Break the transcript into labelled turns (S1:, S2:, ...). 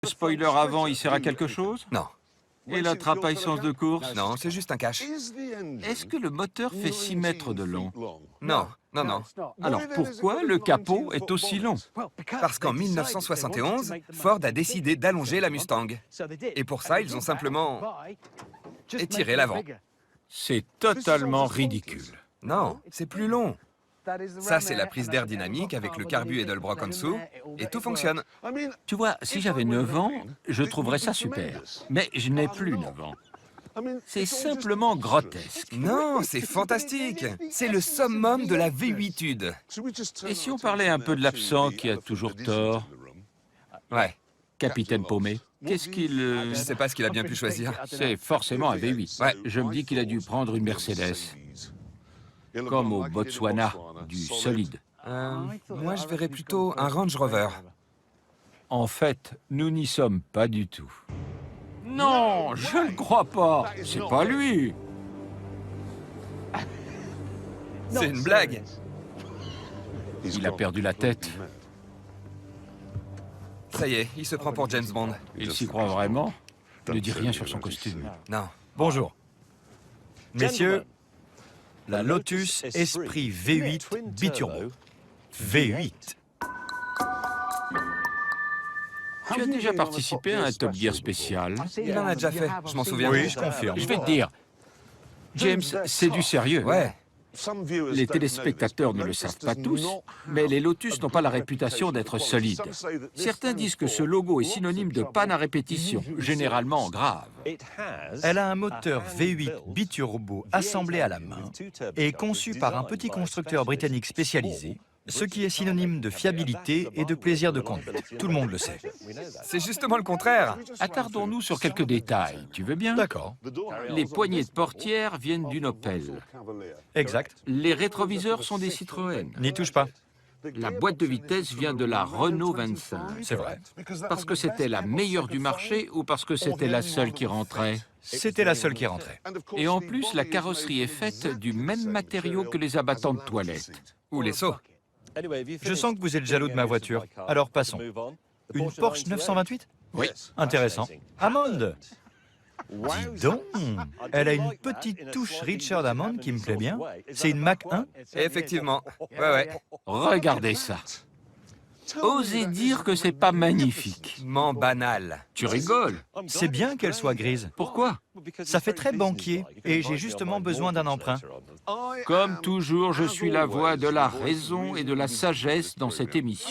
S1: Le spoiler avant, il sert à quelque chose?
S2: Non,
S1: Et la trappe à essence de course?
S2: non, c'est juste un cache.
S1: Est-ce que le moteur fait 6 mètres de long?
S2: Non, non, non.
S1: Alors pourquoi le capot est aussi long?
S2: Parce qu'en 1971, Ford a décidé d'allonger la Mustang. Et pour ça, ils ont simplement étiré l'avant.
S1: C'est totalement ridicule.
S2: Non, c'est plus long. Ça, c'est la prise d'air dynamique avec le carbu Edelbrock en dessous, et tout fonctionne.
S1: Tu vois, si j'avais 9 ans, je trouverais ça super. Mais je n'ai plus 9 ans. C'est simplement grotesque.
S2: Non, c'est fantastique. C'est le summum de la V8tude.
S1: Et si on parlait un peu de l'absent qui a toujours tort?
S2: Ouais,
S1: Capitaine Paumé, qu'est-ce qu'il...
S2: je sais pas ce qu'il a bien pu choisir.
S1: C'est forcément un V8.
S2: Ouais.
S1: Je me dis qu'il a dû prendre une Mercedes. Comme au Botswana, du solide.
S2: Moi, je verrais plutôt un Range Rover.
S1: En fait, nous n'y sommes pas du tout. Non, je ne crois pas. C'est pas lui.
S2: C'est une blague.
S1: Il a perdu la tête.
S2: Ça y est, il se prend pour James Bond.
S1: Il s'y croit vraiment? Ne dis rien sur son costume.
S2: Non.
S3: Bonjour. Messieurs, la Lotus Esprit V8 biturbo. V8.
S1: Tu as déjà participé à un Top Gear spécial?
S2: Il en a déjà fait, je m'en souviens.
S3: Oui, je confirme.
S1: Je vais te dire, James, c'est du sérieux.
S2: Ouais,
S1: Les téléspectateurs ne le savent pas tous, mais les Lotus n'ont pas la réputation d'être solides. Certains disent que ce logo est synonyme de panne à répétition, généralement grave.
S3: Elle a un moteur V8 biturbo assemblé à la main et conçu par un petit constructeur britannique spécialisé, ce qui est synonyme de fiabilité et de plaisir de conduite. Tout le monde le sait.
S2: c'est justement le contraire.
S1: Attardons-nous sur quelques détails, tu veux bien?
S3: D'accord.
S1: Les poignées de portière viennent d'une Opel.
S3: Exact.
S1: Les rétroviseurs sont des Citroën.
S3: N'y touche pas.
S1: La boîte de vitesse vient de la Renault 25.
S3: C'est vrai.
S1: Parce que c'était la meilleure du marché ou parce que c'était la seule qui rentrait?
S3: C'était la seule qui rentrait.
S1: Et en plus, la carrosserie est faite du même matériau que les abattants de toilette.
S2: Ou les sauts.
S3: Je sens que vous êtes jaloux de ma voiture. Alors passons. Une Porsche 928?
S1: Oui.
S3: Intéressant. Hammond. Dis donc, elle a une petite touche Richard Hammond qui me plaît bien. C'est une Mach 1?
S2: Effectivement. Ouais.
S1: Regardez ça. Osez dire que c'est pas magnifique.
S2: Ment banal.
S1: Tu rigoles?
S3: C'est bien qu'elle soit grise.
S1: Pourquoi?
S3: Ça fait très banquier et j'ai justement besoin d'un emprunt.
S1: Comme toujours, je suis la voix de la raison et de la sagesse dans cette émission.